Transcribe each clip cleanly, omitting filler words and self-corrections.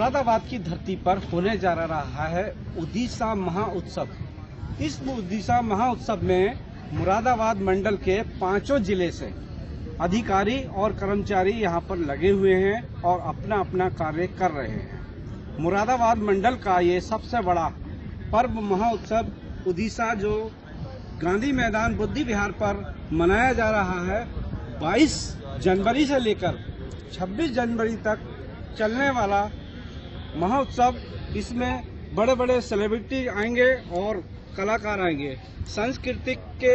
मुरादाबाद की धरती पर होने जा रहा है उड़ीसा महाउत्सव। इस उड़ीसा महाउत्सव में मुरादाबाद मंडल के 5 जिले से अधिकारी और कर्मचारी यहां पर लगे हुए हैं और अपना अपना कार्य कर रहे हैं। मुरादाबाद मंडल का ये सबसे बड़ा पर्व महाउत्सव उड़ीसा जो गांधी मैदान बुद्धि विहार पर मनाया जा रहा है, 22 जनवरी से लेकर 26 जनवरी तक चलने वाला महोत्सव। इसमें बड़े बड़े सेलिब्रिटी आएंगे और कलाकार आएंगे। सांस्कृतिक के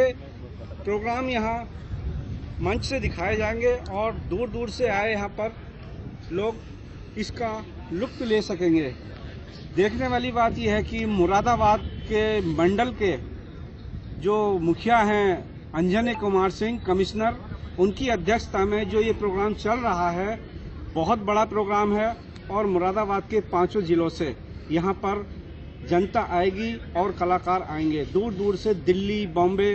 प्रोग्राम यहाँ मंच से दिखाए जाएंगे और दूर दूर से आए यहाँ पर लोग इसका लुत्फ ले सकेंगे। देखने वाली बात यह है कि मुरादाबाद के मंडल के जो मुखिया हैं अंजनी कुमार सिंह कमिश्नर, उनकी अध्यक्षता में जो ये प्रोग्राम चल रहा है, बहुत बड़ा प्रोग्राम है और मुरादाबाद के 5 जिलों से यहाँ पर जनता आएगी और कलाकार आएंगे। दूर दूर से दिल्ली, बॉम्बे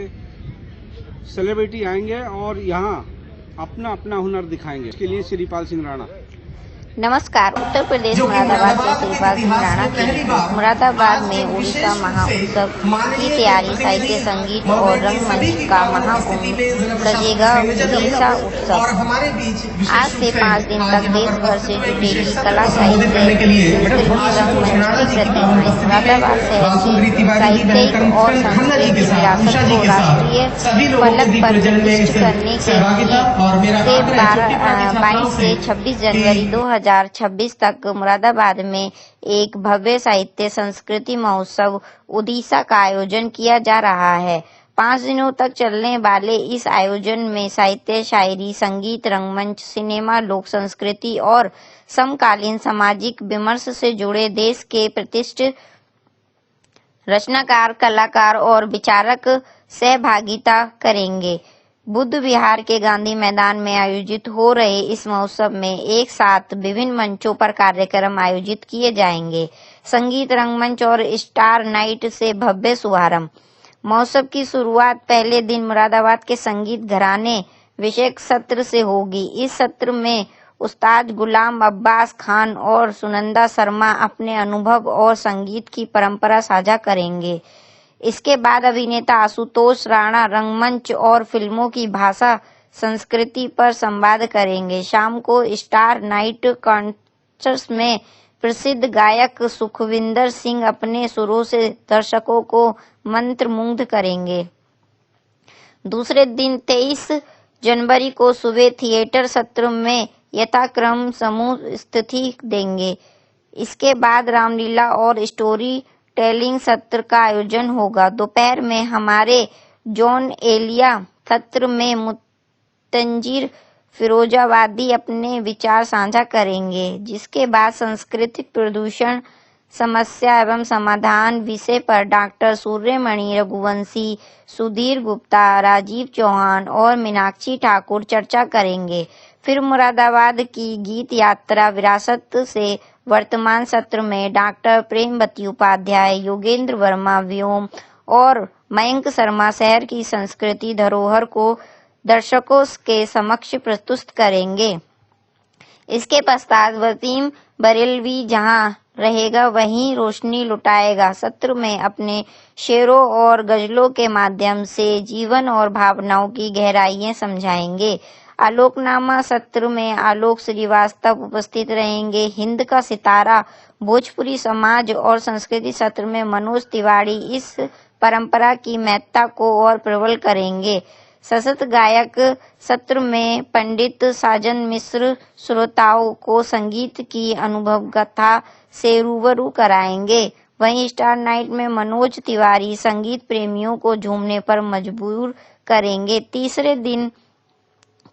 सेलिब्रिटी आएंगे और यहाँ अपना अपना हुनर दिखाएंगे। इसके लिए श्रीपाल सिंह राणा। नमस्कार। उत्तर प्रदेश मुरादाबाद के श्रीपाल सिंह राणा की मुरादाबाद में उड़ीसा महाउत्सव की तैयारी। साहित्य, संगीत और रंगमंच का महाकुंभ सजेगा उड़ीसा उत्सव। आज से 5 दिन तक देश भर से जुटेगी कला, साहित्य, रंगमंच की प्रतिमाएं। मुरादाबाद शहर की साहित्यिक और सांस्कृतिक विरासत को राष्ट्रीय फलक पर निर्दिष्ट करने के लिए 22 से 26 जनवरी 2026 तक मुरादाबाद में एक भव्य साहित्य संस्कृति महोत्सव उड़ीसा का आयोजन किया जा रहा है। 5 दिनों तक चलने वाले इस आयोजन में साहित्य, शायरी, संगीत, रंगमंच, सिनेमा, लोक संस्कृति और समकालीन सामाजिक विमर्श से जुड़े देश के प्रतिष्ठित रचनाकार, कलाकार और विचारक सहभागिता करेंगे। बुद्ध विहार के गांधी मैदान में आयोजित हो रहे इस महोत्सव में एक साथ विभिन्न मंचों पर कार्यक्रम आयोजित किए जाएंगे। संगीत, रंगमंच और स्टार नाइट से भव्य शुभारंभ। महोत्सव की शुरुआत पहले दिन मुरादाबाद के संगीत घराने विषयक सत्र से होगी। इस सत्र में उस्ताद गुलाम अब्बास खान और सुनंदा शर्मा अपने अनुभव और संगीत की परंपरा साझा करेंगे। इसके बाद अभिनेता आशुतोष राणा रंगमंच और फिल्मों की भाषा संस्कृति पर संवाद करेंगे। शाम को स्टार नाइट कॉन्सर्ट में प्रसिद्ध गायक सुखविंदर सिंह अपने सुरों से दर्शकों को मंत्रमुग्ध करेंगे। दूसरे दिन 23 जनवरी को सुबह थिएटर सत्र में यथाक्रम समूह स्थिति देंगे। इसके बाद रामलीला और स्टोरी टेलिंग सत्र का आयोजन होगा। दोपहर में हमारे जॉन एलिया सत्र में मुतंजीर फिरोजाबादी अपने विचार साझा करेंगे, जिसके बाद सांस्कृतिक प्रदूषण समस्या एवं समाधान विषय पर डॉक्टर सूर्यमणि रघुवंशी, सुधीर गुप्ता, राजीव चौहान और मीनाक्षी ठाकुर चर्चा करेंगे। फिर मुरादाबाद की गीत यात्रा विरासत से वर्तमान सत्र में डॉक्टर प्रेमवती उपाध्याय, योगेंद्र वर्मा व्योम और मयंक शर्मा शहर की संस्कृति धरोहर को दर्शकों के समक्ष प्रस्तुत करेंगे। इसके पश्चात वसीम बरेलवी जहां रहेगा वहीं रोशनी लुटाएगा। सत्र में अपने शेरों और गजलों के माध्यम से जीवन और भावनाओं की गहराइयां समझाएंगे। आलोकनामा सत्र में आलोक श्रीवास्तव उपस्थित रहेंगे। हिंद का सितारा, भोजपुरी समाज और संस्कृति सत्र में मनोज तिवारी इस परंपरा की महत्ता को और प्रबल करेंगे। सशक्त गायक सत्र में पंडित साजन मिश्र श्रोताओं को संगीत की अनुभव गाथा से रूबरू कराएंगे। वहीं स्टार नाइट में मनोज तिवारी संगीत प्रेमियों को झूमने पर मजबूर करेंगे। तीसरे दिन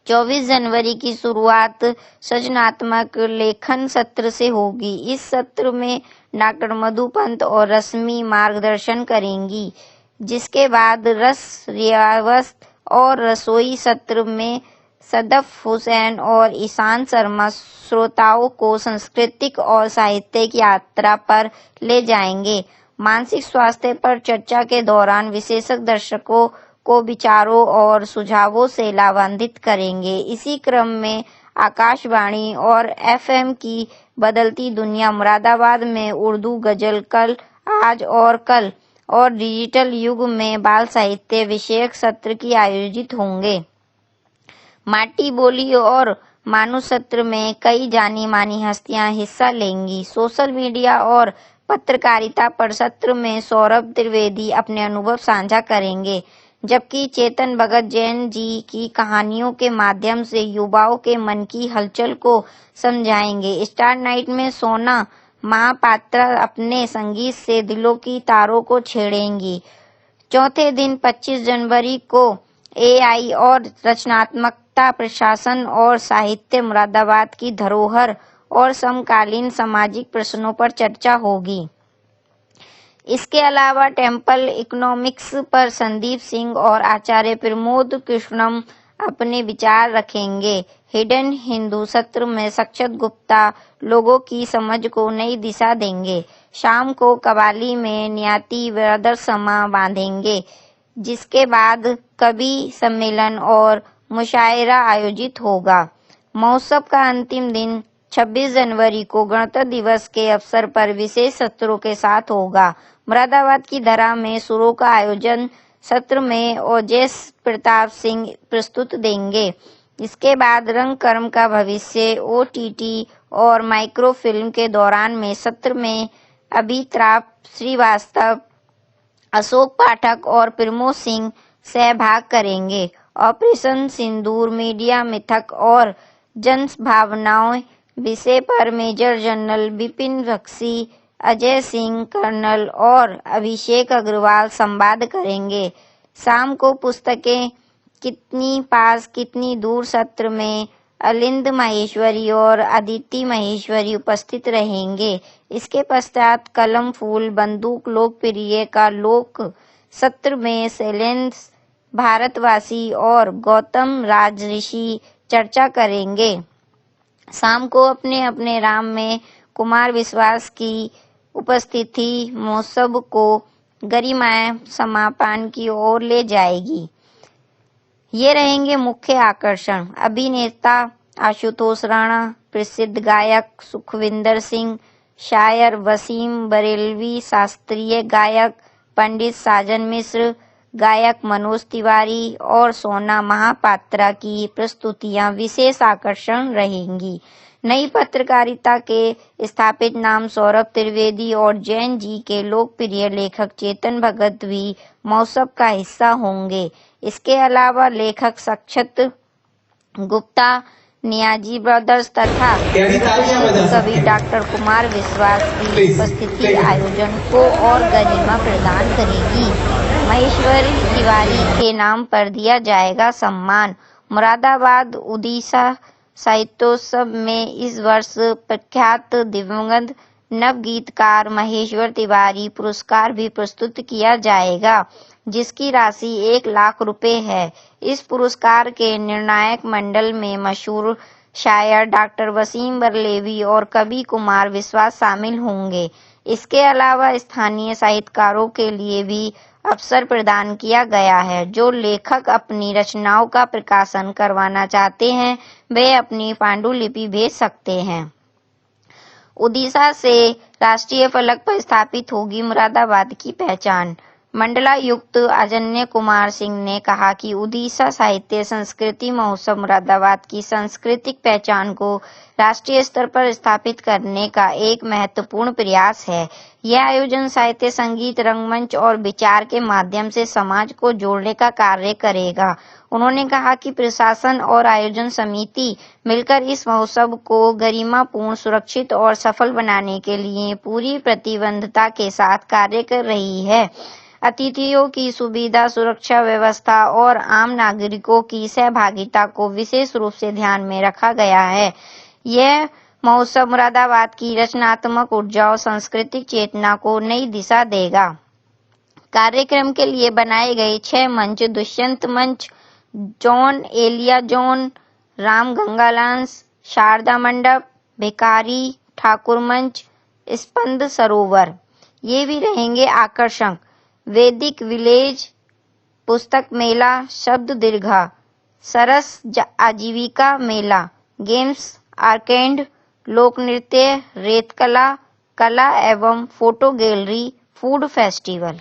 24 जनवरी की शुरुआत सृजनात्मक लेखन सत्र से होगी। इस सत्र में डॉक्टर मधु पंत और रश्मि मार्गदर्शन करेंगी, जिसके बाद रस रियावत और रसोई सत्र में सदफ हुसैन और ईशान शर्मा श्रोताओं को सांस्कृतिक और साहित्यिक यात्रा पर ले जाएंगे। मानसिक स्वास्थ्य पर चर्चा के दौरान विशेषज्ञ दर्शकों को विचारों और सुझावों से लाभान्वित करेंगे। इसी क्रम में आकाशवाणी और FM की बदलती दुनिया मुरादाबाद में उर्दू गजल कल, आज और कल और डिजिटल युग में बाल साहित्य विषयक सत्र की आयोजित होंगे। माटी बोली और मानू सत्र में कई जानी मानी हस्तियां हिस्सा लेंगी। सोशल मीडिया और पत्रकारिता पर सत्र में सौरभ त्रिवेदी अपने अनुभव साझा करेंगे, जबकि चेतन भगत जैन जी की कहानियों के माध्यम से युवाओं के मन की हलचल को समझाएंगे। स्टार नाइट में सोना महापात्रा अपने संगीत से दिलों की तारों को छेड़ेंगी। चौथे दिन 25 जनवरी को AI और रचनात्मकता, प्रशासन और साहित्य, मुरादाबाद की धरोहर और समकालीन सामाजिक प्रश्नों पर चर्चा होगी। इसके अलावा टेम्पल इकोनॉमिक्स पर संदीप सिंह और आचार्य प्रमोद कृष्णम अपने विचार रखेंगे। हिडन हिंदू सत्र में सक्षत गुप्ता लोगों की समझ को नई दिशा देंगे। शाम को कव्वाली में नियति ब्रदर्स समा बांधेंगे, जिसके बाद कवि सम्मेलन और मुशायरा आयोजित होगा। महोत्सव का अंतिम दिन 26 जनवरी को गणतंत्र दिवस के अवसर पर विशेष सत्रों के साथ होगा। मुरादाबाद की धरा में सुरों का आयोजन सत्र में ओजस प्रताप सिंह प्रस्तुत देंगे। इसके बाद रंग कर्म का भविष्य OTT और माइक्रो फिल्म के दौरान में सत्र में अभिताभ श्रीवास्तव, अशोक पाठक और प्रमोद सिंह सहभाग करेंगे। ऑपरेशन सिंदूर, मीडिया मिथक और जन भावनाओं विषय पर major general Bipin Bakshi, Ajay Singh colonel और अभिषेक अग्रवाल संवाद करेंगे। शाम को पुस्तकें कितनी पास कितनी दूर सत्र में अलिंद माहेश्वरी और अदिति माहेश्वरी उपस्थित रहेंगे। इसके पश्चात कलम फूल बंदूक लोकप्रिय का लोक सत्र में शैलेंद्र भारतवासी और गौतम राजऋषि चर्चा करेंगे। शाम को अपने अपने राम में कुमार विश्वास की उपस्थिति महोत्सव को गरिमामय समापन की ओर ले जाएगी। ये रहेंगे मुख्य आकर्षण। अभिनेता आशुतोष राणा, प्रसिद्ध गायक सुखविंदर सिंह, शायर वसीम बरेलवी, शास्त्रीय गायक पंडित साजन मिश्र, गायक मनोज तिवारी और सोना महापात्रा की प्रस्तुतियां विशेष आकर्षण रहेंगी। नई पत्रकारिता के स्थापित नाम सौरभ त्रिवेदी और जैन जी के लोकप्रिय लेखक चेतन भगत भी महोत्सव का हिस्सा होंगे। इसके अलावा लेखक सक्षत गुप्ता, नियाजी ब्रदर्स तथा कवि डॉक्टर कुमार विश्वास की उपस्थिति आयोजन को और गरिमा प्रदान करेगी। महेश्वरी तिवारी के नाम पर दिया जाएगा सम्मान। मुरादाबाद उड़ीसा साहित्योत्सव में इस वर्ष प्रख्यात दिवंगत नवगीतकार महेश्वर तिवारी पुरस्कार भी प्रस्तुत किया जाएगा, जिसकी राशि 1 लाख रुपए है। इस पुरस्कार के निर्णायक मंडल में मशहूर शायर डॉक्टर वसीम बरेलवी और कवि कुमार विश्वास शामिल होंगे। इसके अलावा स्थानीय साहित्यकारों के लिए भी अवसर प्रदान किया गया है। जो लेखक अपनी रचनाओं का प्रकाशन करवाना चाहते हैं, वे अपनी पांडुलिपि भेज सकते हैं। उड़ीसा से राष्ट्रीय फलक पर स्थापित होगी मुरादाबाद की पहचान। मंडलायुक्त अजन्य कुमार सिंह ने कहा कि उड़ीसा साहित्य संस्कृति महोत्सव मुरादाबाद की सांस्कृतिक पहचान को राष्ट्रीय स्तर पर स्थापित करने का एक महत्वपूर्ण प्रयास है। यह आयोजन साहित्य, संगीत, रंगमंच और विचार के माध्यम से समाज को जोड़ने का कार्य करेगा। उन्होंने कहा कि प्रशासन और आयोजन समिति मिलकर इस महोत्सव को गरिमापूर्ण, सुरक्षित और सफल बनाने के लिए पूरी प्रतिबद्धता के साथ कार्य कर रही है। अतिथियों की सुविधा, सुरक्षा व्यवस्था और आम नागरिकों की सहभागिता को विशेष रूप से ध्यान में रखा गया है। यह महोत्सव मुरादाबाद की रचनात्मक ऊर्जा और सांस्कृतिक चेतना को नई दिशा देगा। कार्यक्रम के लिए बनाए गए 6 मंच दुष्यंत मंच, जॉन एलिया जॉन, राम गंगालांस, शारदा मंडप, भिखारी ठाकुर मंच, स्पंद सरोवर, ये भी रहेंगे आकर्षण। वैदिक विलेज, पुस्तक मेला, शब्द दीर्घा, सरस आजीविका मेला, गेम्स, आर्केड, लोक नृत्य, रेत कला, कला एवं फोटो गैलरी, फूड फेस्टिवल।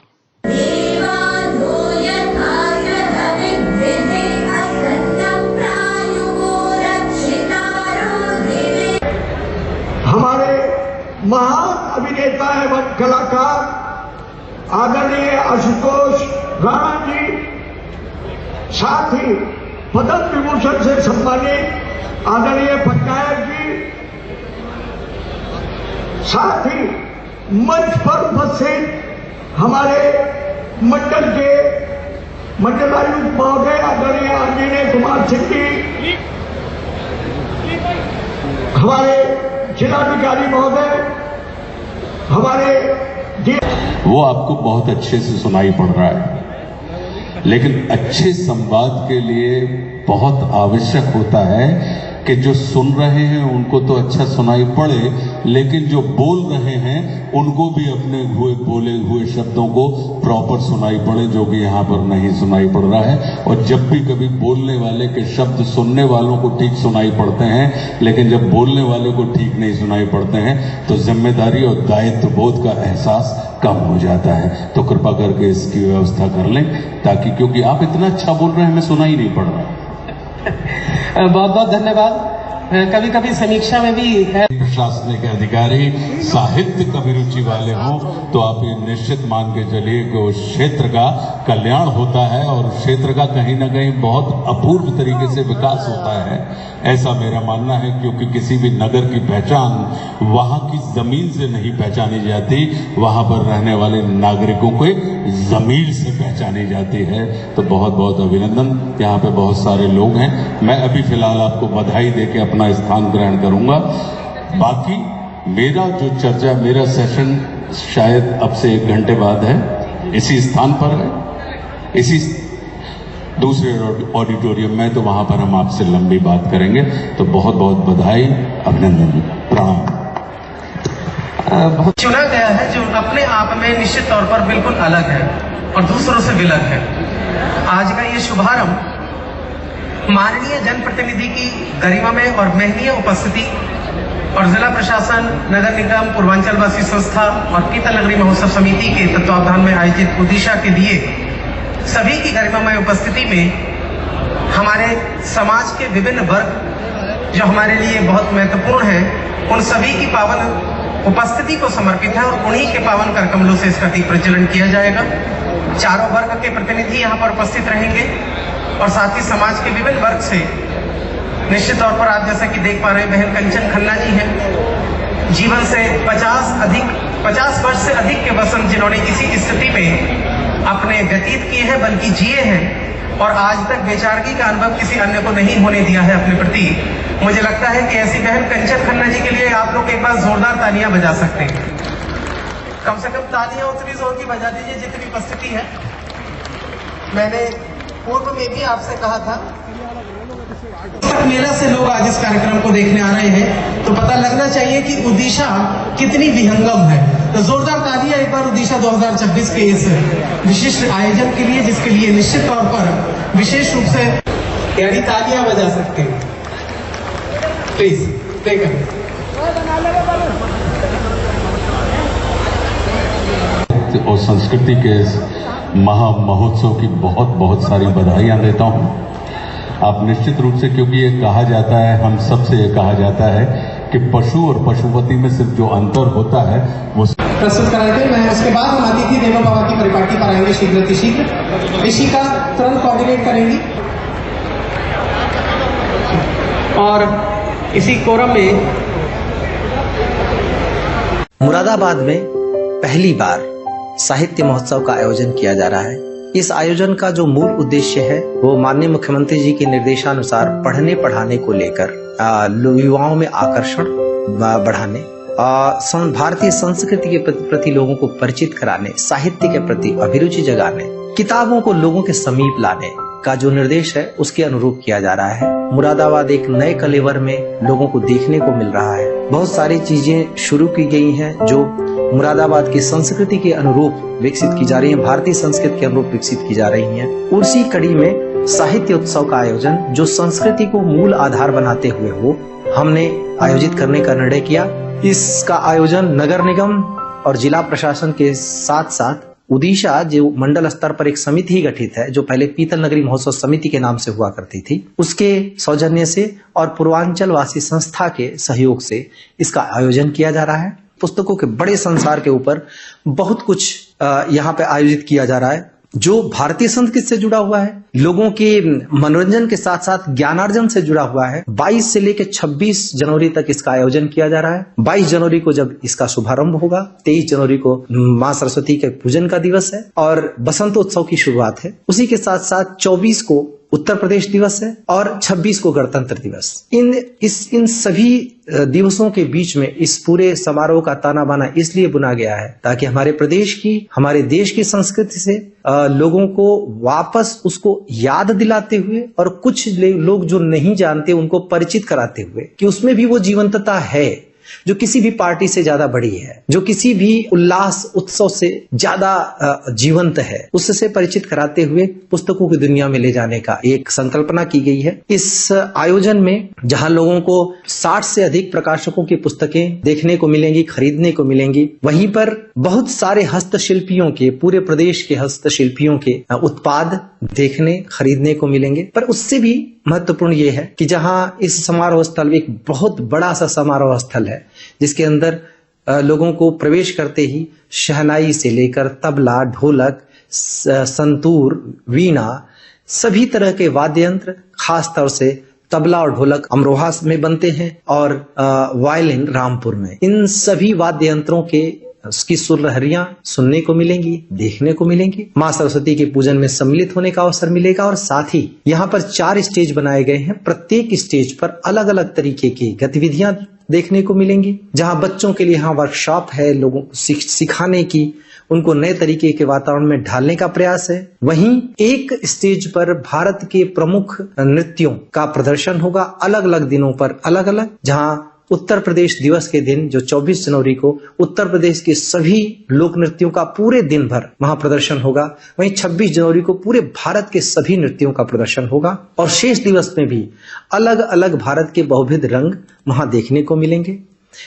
हमारे महान अभिनेता एवं कलाकार आदरणीय आशुतोष राणा जी, साथ ही पद्म विभूषण से सम्मानित आदरणीय पटनायक जी, साथ ही मंच पर उपस्थित हमारे मंडल के मंडलायुक्त महोदय आदरणीय अंजनी कुमार सिंह जी, हमारे जिलाधिकारी महोदय, हमारे वो आपको बहुत अच्छे से सुनाई पड़ रहा है, लेकिन अच्छे संवाद के लिए बहुत आवश्यक होता है कि जो सुन रहे हैं उनको तो अच्छा सुनाई पड़े, लेकिन जो बोल रहे हैं उनको भी अपने बोले हुए शब्दों को प्रॉपर सुनाई पड़े, जो कि यहाँ पर नहीं सुनाई पड़ रहा है। और जब भी कभी बोलने वाले के शब्द सुनने वालों को ठीक सुनाई पड़ते हैं, लेकिन जब बोलने वाले को ठीक नहीं सुनाई पड़ते हैं, तो जिम्मेदारी और दायित्व बोध का एहसास कम हो जाता है। तो कृपा करके इसकी व्यवस्था कर लें, ताकि, क्योंकि आप इतना अच्छा बोल रहे हैं, हमें सुनाई नहीं पड़ रहा। बहुत बहुत धन्यवाद। कभी कभी समीक्षा में भी प्रशासनिक अधिकारी साहित्य की रुचि वाले हों तो आप ये निश्चित मान के चलिए कि उस क्षेत्र का कल्याण होता है और क्षेत्र का कहीं ना कहीं बहुत अपूर्व तरीके से विकास होता है, ऐसा मेरा मानना है। क्योंकि किसी भी नगर की पहचान वहां की जमीन से नहीं पहचानी जाती, वहां पर रहने वाले नागरिकों को जमीन से पहचानी जाती है। तो बहुत बहुत अभिनंदन। यहाँ पे बहुत सारे लोग हैं। मैं अभी फिलहाल आपको बधाई देके अपना स्थान ग्रहण करूंगा। बाकी मेरा जो चर्चा, मेरा सेशन शायद अब से 1 घंटे बाद है, इसी स्थान पर है, इसी दूसरे ऑडिटोरियम में, तो वहां पर हम आपसे लंबी बात करेंगे। तो बहुत बहुत बधाई, अभिनंदन, प्रणाम। चुना गया है जो अपने आप में निश्चित तौर पर बिल्कुल अलग है और दूसरों से विलग है। आज का ये शुभारंभ माननीय जनप्रतिनिधि की गरिमामय और महनीय उपस्थिति और जिला प्रशासन, नगर निगम, पूर्वांचलवासी संस्था और पीतल नगरी महोत्सव समिति के तत्वावधान में आयोजित उद्दीशा के लिए सभी की गरिमामय उपस्थिति में हमारे समाज के विभिन्न वर्ग जो हमारे लिए बहुत महत्वपूर्ण हैं, उन सभी की पावन उपस्थिति को समर्पित है और उन्हीं के पावन कर कमलों से इसका दीप प्रज्वलन किया जाएगा। चारों वर्ग के प्रतिनिधि यहाँ पर उपस्थित रहेंगे और साथ ही समाज के विभिन्न वर्ग से निश्चित तौर पर आप जैसा कि देख पा रहे हैं, बहन कंचन खन्ना जी हैं, जीवन से 50 वर्ष से अधिक के वसंत जिन्होंने इसी स्थिति में अपने व्यतीत किए हैं, बल्कि जिए हैं, और आज तक बेचारगी का अनुभव किसी अन्य को नहीं होने दिया है अपने प्रति। मुझे लगता है कि ऐसी बहन कंचन खन्ना जी के लिए आप लोग एक बार जोरदार तालियां बजा सकते हैं। कम से कम तालियां उतनी जोर की बजा दीजिए जितनी उपस्थिति है। मैंने पूर्व में भी आपसे कहा था, मेला से लोग आज इस कार्यक्रम को देखने आ रहे हैं, तो पता लगना चाहिए कि उद्दीशा कितनी विहंगम है। तो जोरदार तालियां एक बार उद्दीशा 2026 के इस विशिष्ट आयोजन के लिए, जिसके लिए निश्चित तौर पर विशेष रूप से यानी तालियां बजा सकते हैं। प्लीज प्ले करें। और संस्कृति के इस महा महोत्सव की बहुत बहुत सारी बधाइयां देता हूं। आप निश्चित रूप से, क्योंकि ये कहा जाता है, हम सबसे ये कहा जाता है कि पशु और पशुपति में सिर्फ जो अंतर होता है वो प्रस्तुत कराते हैं। मैं उसके बाद हम अतिथि देवो भव की परिपाटी पर आएंगे शीघ्र। ऋषि का तुरंत कोऑर्डिनेट करेंगी और इसी कोरम में मुरादाबाद में पहली बार साहित्य महोत्सव का आयोजन किया जा रहा है। इस आयोजन का जो मूल उद्देश्य है वो माननीय मुख्यमंत्री जी के निर्देशानुसार पढ़ने पढ़ाने को लेकर युवाओं में आकर्षण बढ़ाने, भारतीय संस्कृति के प्रति लोगों को परिचित कराने, साहित्य के प्रति अभिरुचि जगाने, किताबों को लोगों के समीप लाने का जो निर्देश है उसके अनुरूप किया जा रहा है। मुरादाबाद एक नए कलेवर में लोगों को देखने को मिल रहा है। बहुत सारी चीजें शुरू की गई हैं जो मुरादाबाद की संस्कृति के अनुरूप विकसित की जा रही है, भारतीय संस्कृति के अनुरूप विकसित की जा रही हैं। उसी कड़ी में साहित्य उत्सव का आयोजन जो संस्कृति को मूल आधार बनाते हुए हो, हमने आयोजित करने का निर्णय किया। इसका आयोजन नगर निगम और जिला प्रशासन के साथ साथ उड़ीसा जो मंडल स्तर पर एक समिति गठित है, जो पहले पीतल नगरी महोत्सव समिति के नाम से हुआ करती थी, उसके सौजन्य से और पूर्वांचल वासी संस्था के सहयोग से इसका आयोजन किया जा रहा है। पुस्तकों के बड़े संसार के ऊपर बहुत कुछ यहाँ पे आयोजित किया जा रहा है जो भारतीय संस्कृति से जुड़ा हुआ है, लोगों के मनोरंजन के साथ साथ ज्ञानार्जन से जुड़ा हुआ है। 22 से लेकर 26 जनवरी तक इसका आयोजन किया जा रहा है। 22 जनवरी को जब इसका शुभारंभ होगा, 23 जनवरी को मां सरस्वती के पूजन का दिवस है और बसंतोत्सव की शुरुआत है। उसी के साथ साथ 24 को उत्तर प्रदेश दिवस है और 26 को गणतंत्र दिवस। इन सभी दिवसों के बीच में इस पूरे समारोह का ताना बाना इसलिए बुना गया है ताकि हमारे प्रदेश की, हमारे देश की संस्कृति से लोगों को वापस उसको याद दिलाते हुए और कुछ लोग जो नहीं जानते उनको परिचित कराते हुए कि उसमें भी वो जीवंतता है जो किसी भी पार्टी से ज्यादा बड़ी है, जो किसी भी उल्लास उत्सव से ज्यादा जीवंत है, उससे परिचित कराते हुए पुस्तकों की दुनिया में ले जाने का एक संकल्पना की गई है। इस आयोजन में जहां लोगों को 60 से अधिक प्रकाशकों की पुस्तकें देखने को मिलेंगी, खरीदने को मिलेंगी, वहीं पर बहुत सारे हस्तशिल्पियों के, पूरे प्रदेश के हस्तशिल्पियों के उत्पाद देखने, खरीदने को मिलेंगे। पर उससे भी महत्वपूर्ण ये है कि जहां इस समारोह स्थल एक बहुत बड़ा सा समारोह स्थल है जिसके अंदर लोगों को प्रवेश करते ही शहनाई से लेकर तबला, ढोलक, संतूर, वीणा, सभी तरह के वाद्य यंत्र, खास तौर से तबला और ढोलक अमरोहा में बनते हैं और वायलिन रामपुर में। इन सभी वाद्य यंत्रों के उसकी सुरलहरियां सुनने को मिलेंगी, देखने को मिलेंगी। मां सरस्वती के पूजन में सम्मिलित होने का अवसर मिलेगा और साथ ही यहाँ पर 4 स्टेज बनाए गए हैं। प्रत्येक स्टेज पर अलग अलग तरीके की गतिविधियां देखने को मिलेंगी, जहां बच्चों के लिए यहाँ वर्कशॉप है, लोगों को सिखाने की, उनको नए तरीके के वातावरण में ढालने का प्रयास है। वहीं एक स्टेज पर भारत के प्रमुख नृत्यों का प्रदर्शन होगा, अलग अलग दिनों पर अलग अलग, जहां उत्तर प्रदेश दिवस के दिन जो 24 जनवरी को उत्तर प्रदेश के सभी लोक नृत्यों का पूरे दिन भर वहां प्रदर्शन होगा। वहीं 26 जनवरी को पूरे भारत के सभी नृत्यों का प्रदर्शन होगा और शेष दिवस में भी अलग अलग भारत के बहुविध रंग वहां देखने को मिलेंगे।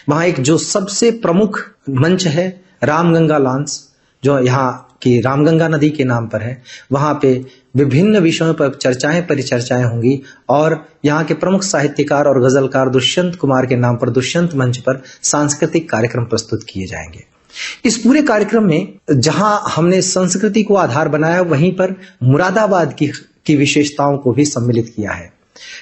वहां एक जो सबसे प्रमुख मंच है रामगंगा लॉन्च, जो यहाँ की रामगंगा नदी के नाम पर है, वहां पे विभिन्न विषयों पर चर्चाएं परिचर्चाएं होंगी और यहाँ के प्रमुख साहित्यकार और गजलकार दुष्यंत कुमार के नाम पर दुष्यंत मंच पर सांस्कृतिक कार्यक्रम प्रस्तुत किए जाएंगे। इस पूरे कार्यक्रम में जहां हमने संस्कृति को आधार बनाया, वहीं पर मुरादाबाद की विशेषताओं को भी सम्मिलित किया है।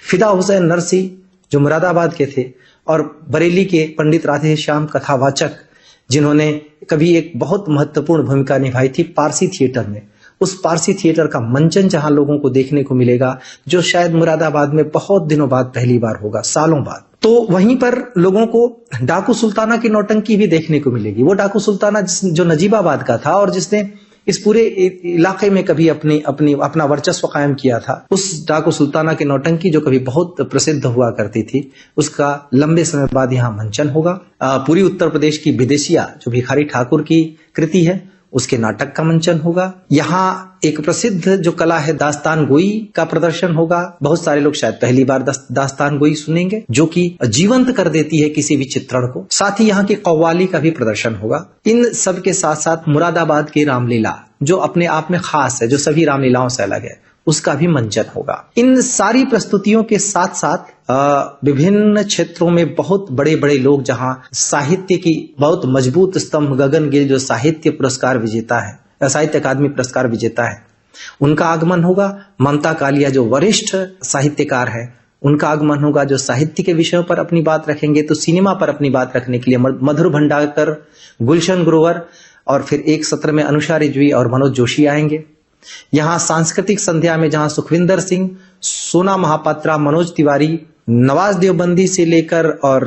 फिदा हुसैन नरसी जो मुरादाबाद के थे और बरेली के पंडित राधे श्याम कथावाचक जिन्होंने कभी एक बहुत महत्वपूर्ण भूमिका निभाई थी पारसी थिएटर में, उस पारसी थिएटर का मंचन जहां लोगों को देखने को मिलेगा, जो शायद मुरादाबाद में बहुत दिनों बाद पहली बार होगा, सालों बाद। तो वहीं पर लोगों को डाकू सुल्ताना की नौटंकी भी देखने को मिलेगी। वो डाकू सुल्ताना जो नजीबाबाद का था और जिसने इस पूरे इलाके में कभी अपना वर्चस्व कायम किया था, उस डाकू सुल्ताना की नौटंकी जो कभी बहुत प्रसिद्ध हुआ करती थी, उसका लंबे समय बाद यहाँ मंचन होगा। पूरी उत्तर प्रदेश की विदेशिया जो भिखारी ठाकुर की कृति है, उसके नाटक का मंचन होगा। यहाँ एक प्रसिद्ध जो कला है दास्तान गोई का प्रदर्शन होगा। बहुत सारे लोग शायद पहली बार दास्तान गोई सुनेंगे, जो कि जीवंत कर देती है किसी भी चित्रण को। साथ ही यहाँ की कव्वाली का भी प्रदर्शन होगा। इन सब के साथ साथ मुरादाबाद की रामलीला जो अपने आप में खास है, जो सभी रामलीलाओं से अलग है, उसका भी मंचन होगा। इन सारी प्रस्तुतियों के साथ साथ विभिन्न क्षेत्रों में बहुत बड़े बड़े लोग, जहां साहित्य की बहुत मजबूत स्तंभ गगन गिल जो साहित्य पुरस्कार विजेता है, साहित्य अकादमी पुरस्कार विजेता है, उनका आगमन होगा। ममता कालिया जो वरिष्ठ साहित्यकार है, उनका आगमन होगा, जो साहित्य के विषयों पर अपनी बात रखेंगे। तो सिनेमा पर अपनी बात रखने के लिए मधुर भंडारकर, गुलशन ग्रोवर और फिर एक सत्र में अनुषा रिजवी और मनोज जोशी आएंगे। यहाँ सांस्कृतिक संध्या में जहां सुखविंदर सिंह, सोना महापात्रा, मनोज तिवारी, नवाज देवबंदी से लेकर और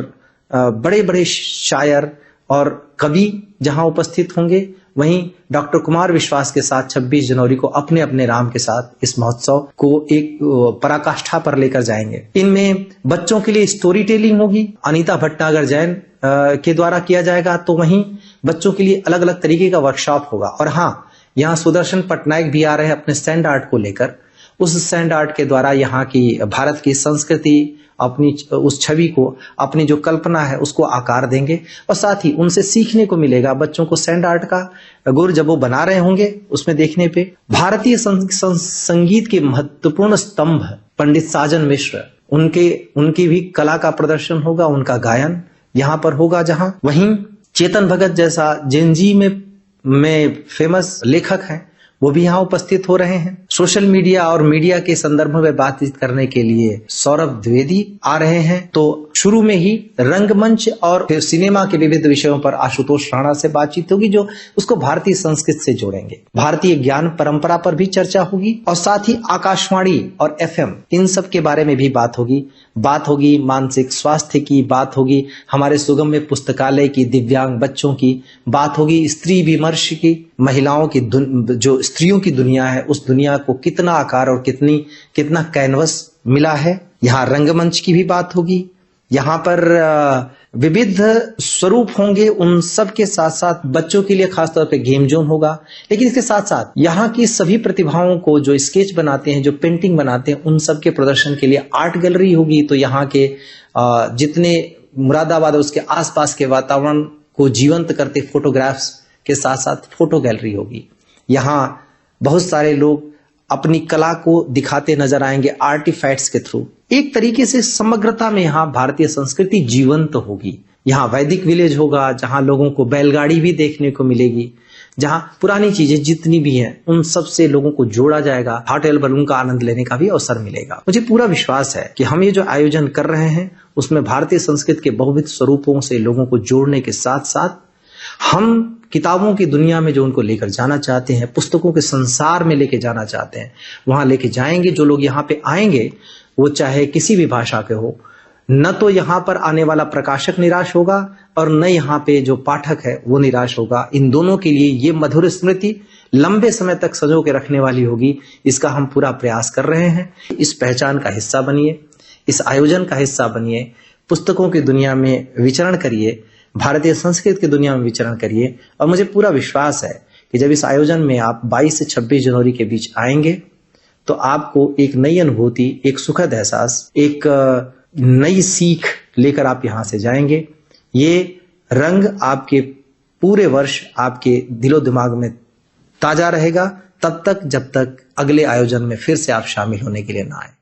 बड़े बड़े शायर और कवि जहां उपस्थित होंगे, वहीं डॉक्टर कुमार विश्वास के साथ 26 जनवरी को अपने अपने राम के साथ इस महोत्सव को एक पराकाष्ठा पर लेकर जाएंगे। इनमें बच्चों के लिए स्टोरी टेलिंग होगी, अनीता भटनागर जैन के द्वारा किया जाएगा। तो वहीं बच्चों के लिए अलग अलग तरीके का वर्कशॉप होगा। और हाँ, यहाँ सुदर्शन पटनायक भी आ रहे हैं अपने सैंड आर्ट को लेकर। उस सैंड आर्ट के द्वारा यहाँ की भारत की संस्कृति, अपनी उस छवि को, अपनी जो कल्पना है उसको आकार देंगे। और साथ ही उनसे सीखने को मिलेगा बच्चों को सैंड आर्ट का गुर जब वो बना रहे होंगे उसमें देखने पे। भारतीय संगीत के महत्वपूर्ण स्तंभ पंडित साजन मिश्र, उनकी भी कला का प्रदर्शन होगा, उनका गायन यहाँ पर होगा। जहां वहीं चेतन भगत जैसा जेनजी में फेमस लेखक हैं, वो भी यहाँ उपस्थित हो रहे हैं। सोशल मीडिया और मीडिया के संदर्भ में बातचीत करने के लिए सौरभ द्विवेदी आ रहे हैं। तो शुरू में ही रंगमंच और फिर सिनेमा के विविध विषयों पर आशुतोष राणा से बातचीत होगी, जो उसको भारतीय संस्कृति से जोड़ेंगे। भारतीय ज्ञान परंपरा पर भी चर्चा होगी और साथ ही आकाशवाणी और FM इन सब के बारे में भी बात होगी। मानसिक स्वास्थ्य की बात होगी, हमारे सुगम्य पुस्तकालय की, दिव्यांग बच्चों की बात होगी, स्त्री विमर्श की, महिलाओं की जो स्त्रियों की दुनिया है उस दुनिया को कितना आकार और कितना कैनवस मिला है। यहाँ रंगमंच की भी बात होगी। यहाँ पर विविध स्वरूप होंगे, उन सब के साथ साथ बच्चों के लिए खासतौर पे गेम जोन होगा। लेकिन इसके साथ साथ यहाँ की सभी प्रतिभाओं को जो स्केच बनाते हैं, जो पेंटिंग बनाते हैं, उन सब के प्रदर्शन के लिए आर्ट गैलरी होगी। तो यहाँ के जितने मुरादाबाद और उसके आसपास के वातावरण को जीवंत करते फोटोग्राफ्स के साथ साथ फोटो गैलरी होगी। यहाँ बहुत सारे लोग अपनी कला को दिखाते नजर आएंगे आर्टिफैक्ट्स के थ्रू। एक तरीके से समग्रता में यहाँ भारतीय संस्कृति जीवंत होगी। यहाँ वैदिक विलेज होगा, जहाँ लोगों को बैलगाड़ी भी देखने को मिलेगी, जहाँ पुरानी चीजें जितनी भी हैं उन सब से लोगों को जोड़ा जाएगा। हॉट एयर बलून का आनंद लेने का भी अवसर मिलेगा। मुझे पूरा विश्वास है कि हम ये जो आयोजन कर रहे हैं उसमें भारतीय संस्कृति के बहुविध स्वरूपों से लोगों को जोड़ने के साथ साथ हम किताबों की दुनिया में जो उनको लेकर जाना चाहते हैं, पुस्तकों के संसार में लेके जाना चाहते हैं, वहां लेके जाएंगे। जो लोग यहाँ पे आएंगे वो चाहे किसी भी भाषा के हो, न तो यहाँ पर आने वाला प्रकाशक निराश होगा और न यहाँ पे जो पाठक है वो निराश होगा। इन दोनों के लिए ये मधुर स्मृति लंबे समय तक संजो के रखने वाली होगी। इसका हम पूरा प्रयास कर रहे हैं। इस पहचान का हिस्सा बनिए, इस आयोजन का हिस्सा बनिए, पुस्तकों की दुनिया में विचरण करिए, भारतीय संस्कृति की दुनिया में विचरण करिए। और मुझे पूरा विश्वास है कि जब इस आयोजन में आप 22 से 26 जनवरी के बीच आएंगे तो आपको एक नई अनुभूति, एक सुखद एहसास, एक नई सीख लेकर आप यहां से जाएंगे। ये रंग आपके पूरे वर्ष आपके दिलो दिमाग में ताजा रहेगा, तब तक जब तक अगले आयोजन में फिर से आप शामिल होने के लिए ना आए।